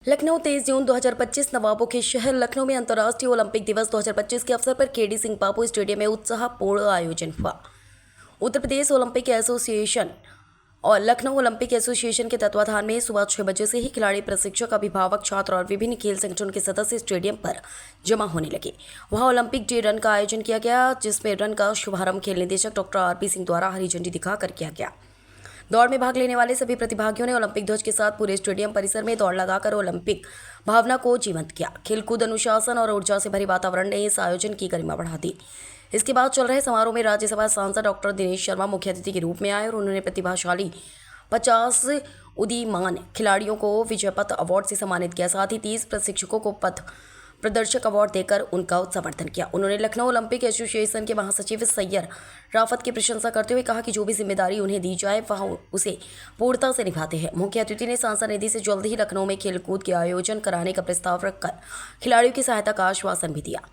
लखनऊ 23 जून 2025 नवाबों के शहर लखनऊ में अंतर्राष्ट्रीय ओलंपिक दिवस 2025 के अवसर पर केडी सिंह बापू स्टेडियम में उत्साहपूर्ण आयोजन हुआ। उत्तर प्रदेश ओलंपिक एसोसिएशन और लखनऊ ओलंपिक एसोसिएशन के तत्वाधान में सुबह 6 बजे से ही खिलाड़ी, प्रशिक्षक, अभिभावक, छात्र और विभिन्न खेल संगठन के सदस्य स्टेडियम पर जमा होने लगे। वहां ओलंपिक डे रन का आयोजन किया गया, जिसमें रन का शुभारंभ खेल निदेशक डॉक्टर आरपी सिंह द्वारा हरी झंडी दिखाकर किया गया। दौड़ में भाग लेने वाले सभी प्रतिभागियों ने ओलंपिक ध्वज के साथ पूरे स्टेडियम परिसर में दौड़ लगाकर ओलंपिक भावना को जीवंत किया। खेलकूद, अनुशासन और ऊर्जा से भरे वातावरण ने इस आयोजन की गरिमा बढ़ा दी। इसके बाद चल रहे समारोह में राज्यसभा सांसद डॉक्टर दिनेश शर्मा मुख्य अतिथि के रूप में आए और उन्होंने प्रतिभाशाली 50 उदीयमान खिलाड़ियों को विजय पथ अवार्ड से सम्मानित किया। साथ ही 30 प्रशिक्षकों को पथ प्रदर्शक अवार्ड देकर उनका समर्थन किया। उन्होंने लखनऊ ओलंपिक एसोसिएशन के महासचिव सैयद राफत की प्रशंसा करते हुए कहा कि जो भी जिम्मेदारी उन्हें दी जाए वह उसे पूर्णता से निभाते हैं। मुख्य अतिथि ने सांसद निधि से जल्द ही लखनऊ में खेलकूद के आयोजन कराने का प्रस्ताव रखकर खिलाड़ियों की सहायता का आश्वासन भी दिया।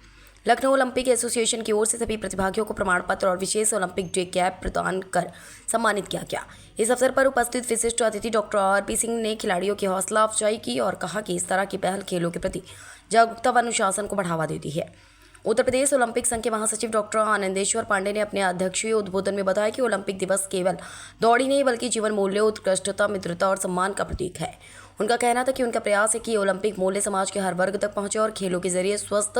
लखनऊ ओलंपिक एसोसिएशन की ओर से सभी प्रतिभागियों को प्रमाण पत्र और विशेष ओलंपिक डे कैप प्रदान कर सम्मानित किया गया। इस अवसर पर उपस्थित विशिष्ट अतिथि डॉक्टर आरपी सिंह ने खिलाड़ियों की हौसला अफजाई की और कहा कि इस तरह की पहल खेलों के प्रति जागरूकता व अनुशासन को बढ़ावा देती है। उत्तर प्रदेश ओलंपिक संघ के महासचिव डॉक्टर आनंदेश्वर पांडे ने अपने अध्यक्षीय उद्बोधन में बताया कि ओलंपिक दिवस केवल दौड़ ही नहीं बल्कि जीवन मूल्यों, उत्कृष्टता, मित्रता और सम्मान का प्रतीक है। उनका कहना था कि उनका प्रयास है कि ओलंपिक मूल्य समाज के हर वर्ग तक पहुंचे और खेलों के जरिए स्वस्थ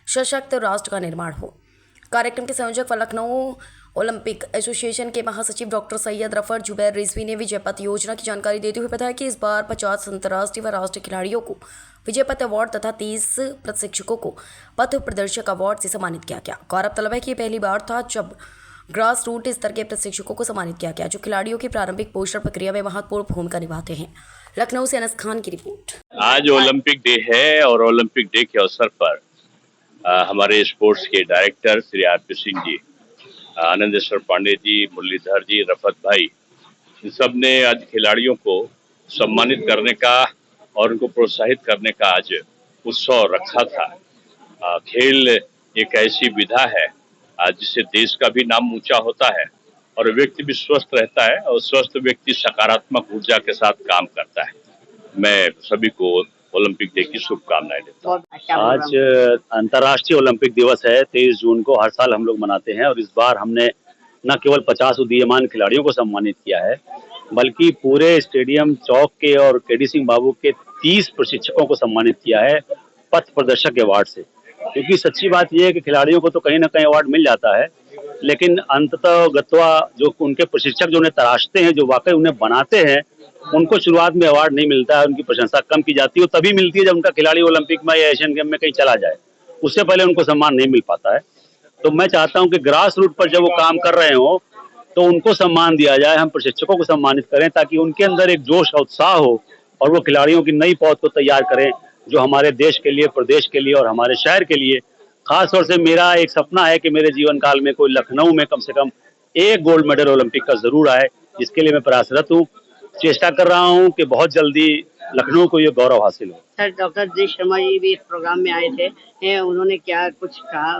सशक्त राष्ट्र का निर्माण हो। कार्यक्रम के संयोजक व लखनऊ ओलंपिक एसोसिएशन के महासचिव डॉक्टर सैयद रफर जुबैर रिजवी ने विजय पथ योजना की जानकारी देते हुए बताया कि इस बार 50 अंतर्राष्ट्रीय व राष्ट्रीय खिलाड़ियों को विजय पथ अवार्ड तथा 30 प्रशिक्षकों को पथ प्रदर्शक अवार्ड से सम्मानित किया गया। गौरतलब है कि यह पहली बार था जब ग्रास रूट स्तर के प्रशिक्षकों को सम्मानित किया गया, जो खिलाड़ियों की प्रारंभिक पोषण प्रक्रिया में महत्वपूर्ण भूमिका निभाते हैं। लखनऊ से अनस खान की रिपोर्ट। आज ओलंपिक डे है और ओलंपिक डे के अवसर पर हमारे स्पोर्ट्स के डायरेक्टर श्री आरपी सिंह जी, आनंदेश्वर पांडे जी, मुरलीधर जी, रफत भाई, इन सब ने आज खिलाड़ियों को सम्मानित करने का और उनको प्रोत्साहित करने का आज उत्सव रखा था। खेल एक ऐसी विधा है जिससे देश का भी नाम ऊंचा होता है और व्यक्ति भी स्वस्थ रहता है और स्वस्थ व्यक्ति सकारात्मक ऊर्जा के साथ काम करता है। मैं सभी को ओलंपिक डे की शुभकामनाएं देता हूँ। आज अंतर्राष्ट्रीय ओलंपिक दिवस है, 23 जून को हर साल हम लोग मनाते हैं और इस बार हमने न केवल 50 उदीयमान खिलाड़ियों को सम्मानित किया है बल्कि पूरे स्टेडियम चौक के और केडी सिंह बाबू के 30 प्रशिक्षकों को सम्मानित किया है पथ प्रदर्शक अवार्ड से। क्योंकि सच्ची बात यह है कि खिलाड़ियों को तो कहीं ना कहीं अवार्ड मिल जाता है, लेकिन अंततः गत्वा जो उनके प्रशिक्षक जो उन्हें तराशते हैं, जो वाकई उन्हें बनाते हैं, उनको शुरुआत में अवार्ड नहीं मिलता है। उनकी प्रशंसा कम की जाती है, तभी मिलती है जब उनका खिलाड़ी ओलंपिक में या एशियन गेम में कहीं चला जाए। उससे पहले उनको सम्मान नहीं मिल पाता है। तो मैं चाहता हूं कि ग्रास रूट पर जब वो काम कर रहे हो तो उनको सम्मान दिया जाए, हम प्रशिक्षकों को सम्मानित करें ताकि उनके अंदर एक जोश और उत्साह हो और वो खिलाड़ियों की नई पौध को तैयार करें जो हमारे देश के लिए, प्रदेश के लिए और हमारे शहर के लिए। खास तौर से मेरा एक सपना है कि मेरे जीवन काल में कोई लखनऊ में कम से कम एक गोल्ड मेडल ओलंपिक का जरूर आए, जिसके लिए मैं प्रयासरत हूँ। चेष्टा कर रहा हूँ कि बहुत जल्दी लखनऊ को ये गौरव हासिल हो। सर, डॉक्टर दिनेश शर्मा जी भी इस प्रोग्राम में आए थे, उन्होंने क्या कुछ कहा?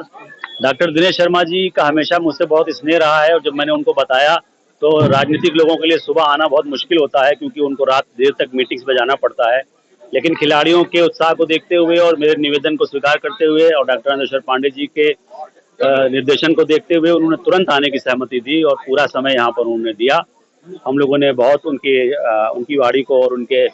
डॉक्टर दिनेश शर्मा जी का हमेशा मुझसे बहुत स्नेह रहा है और जब मैंने उनको बताया तो राजनीतिक लोगों के लिए सुबह आना बहुत मुश्किल होता है क्योंकि उनको रात देर तक मीटिंग्स में जाना पड़ता है, लेकिन खिलाड़ियों के उत्साह को देखते हुए और मेरे निवेदन को स्वीकार करते हुए और डॉक्टर आनंदेश्वर पांडे जी के निर्देशन को देखते हुए उन्होंने तुरंत आने की सहमति दी और पूरा समय यहाँ पर उन्होंने दिया। हम लोगों ने बहुत उनकी वाणी को और उनके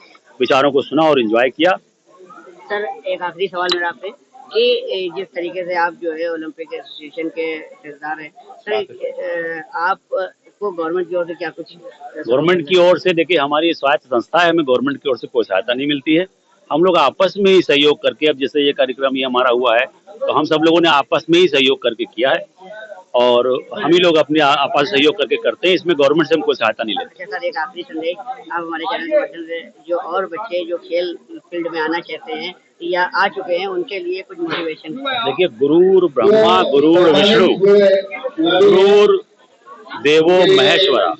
विचारों को सुना और एंजॉय किया। सर, एक आखिरी सवाल मेरा आपसे कि जिस तरीके से आप जो है ओलंपिक एसोसिएशन के ठेकेदार हैं, सर आपको गवर्नमेंट की ओर से क्या कुछ? गवर्नमेंट की ओर से देखिए, हमारी स्वायत्त संस्था है, हमें गवर्नमेंट की ओर से कोई सहायता नहीं मिलती है। हम लोग आपस में ही सहयोग करके, अब जैसे ये कार्यक्रम ये हमारा हुआ है तो हम सब लोगों ने आपस में ही सहयोग करके किया है और हम ही लोग अपने आपस सहयोग करके करते हैं। इसमें गवर्नमेंट से हम कोई सहायता नहीं लेते। सर, एक आखिरी संदेश आप हमारे चैनल के माध्यम से जो और बच्चे जो खेल फील्ड में आना चाहते हैं या आ चुके हैं उनके लिए कुछ मोटिवेशन? देखिए, गुरुर ब्रह्मा गुरुर विष्णु गुरुर देवो महेश्वरा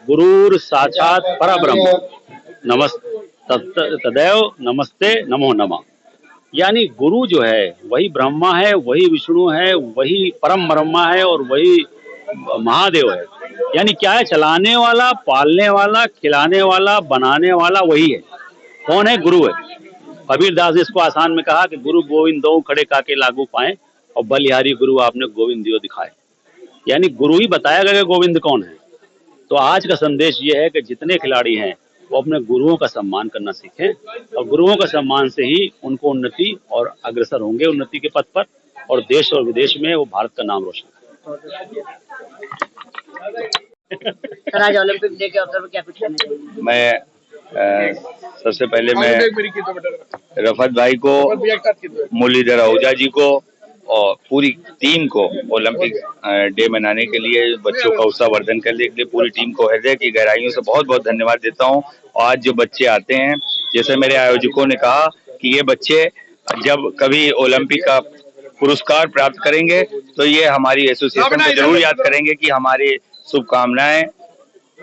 गुरुर साक्षात परब्रह्म तदैव नमस्ते नमो नमः। यानी गुरु जो है वही ब्रह्मा है, वही विष्णु है, वही परम ब्रह्मा है और वही महादेव है। यानी क्या है, चलाने वाला, पालने वाला, खिलाने वाला, बनाने वाला वही है। कौन है? गुरु है। कबीर दास ने इसको आसान में कहा कि गुरु गोविंद दो खड़े काके लागू पाए और बलिहारी गुरु आपने गोविंद दियो दिखाए। यानी गुरु ही बताएगा कि गोविंद कौन है। तो आज का संदेश ये है कि जितने खिलाड़ी हैं वो अपने गुरुओं का सम्मान करना सीखें और गुरुओं का सम्मान से ही उनको उन्नति और अग्रसर होंगे उन्नति के पथ पर, और देश और विदेश में वो भारत का नाम रोशन करें। सर आज ओलंपिक डे के अवसर पर क्या कुछ कहना चाहिए? मैं सबसे पहले मैं रफत भाई को, मुरलीधर आहूजा जी को और पूरी टीम को ओलंपिक डे मनाने के लिए, बच्चों का उत्साह वर्धन करने के लिए पूरी टीम को हृदय की गहराइयों से बहुत बहुत धन्यवाद देता हूं। और आज जो बच्चे आते हैं, जैसे मेरे आयोजकों ने कहा कि ये बच्चे जब कभी ओलंपिक का पुरस्कार प्राप्त करेंगे तो ये हमारी एसोसिएशन को जरूर याद करेंगे कि हमारी शुभकामनाएं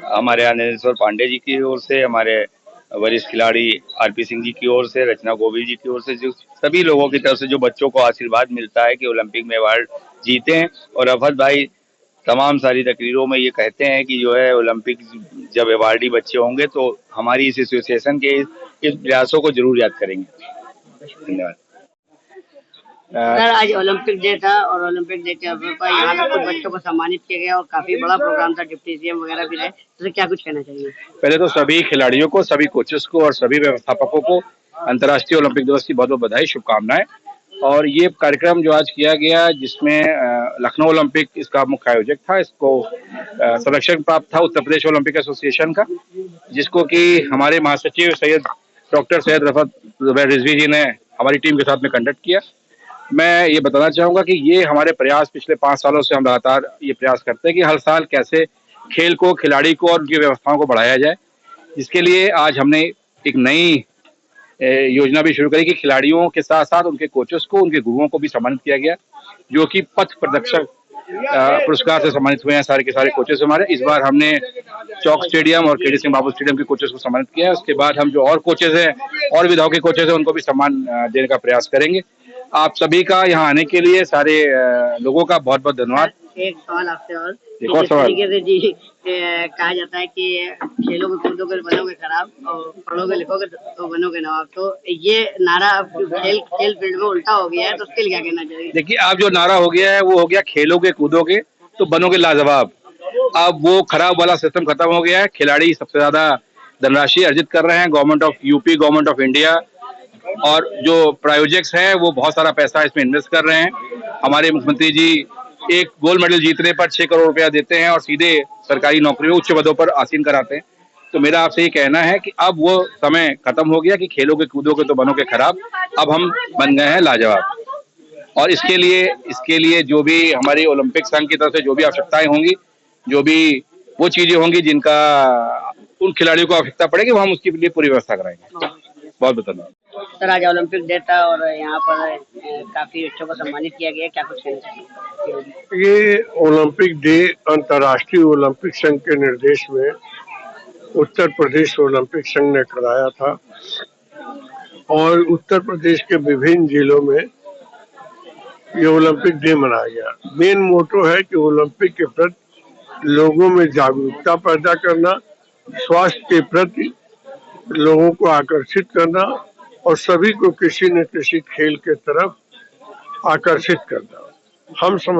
हमारे आनंदेश्वर पांडे जी की ओर से, हमारे वरिष्ठ खिलाड़ी आरपी सिंह जी की ओर से, रचना गोविल जी की ओर से, जो सभी लोगों की तरफ से जो बच्चों को आशीर्वाद मिलता है कि ओलंपिक में अवार्ड जीते हैं। और रफत भाई तमाम सारी तकरीरों में ये कहते हैं कि जो है ओलंपिक जब अवार्डी बच्चे होंगे तो हमारी इस एसोसिएशन के इस प्रयासों को जरूर याद करेंगे। धन्यवाद। सर आज ओलंपिक डे था और ओलंपिक डे के अवसर पर यहाँ पे कुछ बच्चों को सम्मानित किया गया और काफी बड़ा प्रोग्राम था, डिप्टी सीएम वगैरह भी रहे, तो क्या कुछ कहना चाहिए? पहले तो सभी खिलाड़ियों को, सभी कोचेस को और सभी व्यवस्थापकों को अंतर्राष्ट्रीय ओलंपिक दिवस की बहुत बहुत बधाई, शुभकामनाएं। और ये कार्यक्रम जो आज किया गया, जिसमें लखनऊ ओलंपिक इसका मुख्य आयोजक था, इसको संरक्षण प्राप्त था उत्तर प्रदेश ओलंपिक एसोसिएशन का, जिसको कि हमारे महासचिव डॉक्टर सैयद रफत रिजवी जी ने हमारी टीम के साथ में कंडक्ट किया। मैं ये बताना चाहूंगा कि ये हमारे प्रयास पिछले 5 सालों से हम लगातार ये प्रयास करते हैं कि हर साल कैसे खेल को, खिलाड़ी को और उनकी व्यवस्थाओं को बढ़ाया जाए। जिसके लिए आज हमने एक नई योजना भी शुरू करी कि खिलाड़ियों के साथ साथ उनके कोचेस को, उनके गुरुओं को भी सम्मानित किया गया, जो कि पथ प्रदर्शक पुरस्कार से सम्मानित हुए हैं सारे के सारे कोचेस हमारे। इस बार हमने चौक स्टेडियम और केडी सिंह बाबू स्टेडियम के कोचेस को सम्मानित किया है। उसके बाद हम जो और कोचेस हैं और विधाओं के कोचेस हैं उनको भी सम्मान देने का प्रयास करेंगे। आप सभी का यहाँ आने के लिए सारे लोगों का बहुत बहुत धन्यवाद। एक सवाल आपसे और, एक और सवाल। तरीके से जी कहा जाता है कि खेलोगे कूदोगे बनोगे खराब और पढ़ोगे लिखोगे तो बनोगे नवाब, तो ये नारा खेल फील्ड में उल्टा हो गया है, तो उसके लिए क्या कहना चाहिए? देखिए, अब जो नारा हो गया है वो हो गया खेलोगे कूदोगे तो बनोगे लाजवाब। अब वो खराब वाला सिस्टम खत्म हो गया है। खिलाड़ी सबसे ज्यादा धनराशि अर्जित कर रहे हैं, government of UP, government of India और जो प्रायोजक्स हैं वो बहुत सारा पैसा इसमें इन्वेस्ट कर रहे हैं। हमारे मुख्यमंत्री जी एक गोल्ड मेडल जीतने पर 6 करोड़ रुपया देते हैं और सीधे सरकारी नौकरियों, उच्च पदों पर आसीन कराते हैं। तो मेरा आपसे ये कहना है कि अब वो समय खत्म हो गया कि खेलोगे कूदोगे तो बनोगे खराब। अब हम बन गए हैं लाजवाब। और इसके लिए जो भी हमारी ओलंपिक संघ की तरफ से जो भी आवश्यकताएं होंगी, जो भी वो चीजें होंगी जिनका उन खिलाड़ियों को आवश्यकता पड़ेगी, वो हम उसके लिए पूरी व्यवस्था कराएंगे। बहुत बहुत धन्यवाद। सर आज ओलंपिक डे था और यहाँ पर काफी बच्चों को सम्मानित किया गया, क्या कुछ कहना चाहिए? ये ओलंपिक डे अंतर्राष्ट्रीय ओलंपिक संघ के निर्देश में उत्तर प्रदेश ओलंपिक संघ ने कराया था और उत्तर प्रदेश के विभिन्न जिलों में ये ओलंपिक डे मनाया गया। मेन मोटो है कि ओलंपिक के प्रति लोगों में जागरूकता पैदा करना, स्वास्थ्य के प्रति लोगों को आकर्षित करना और सभी को किसी न किसी खेल के तरफ आकर्षित करना। हम समझ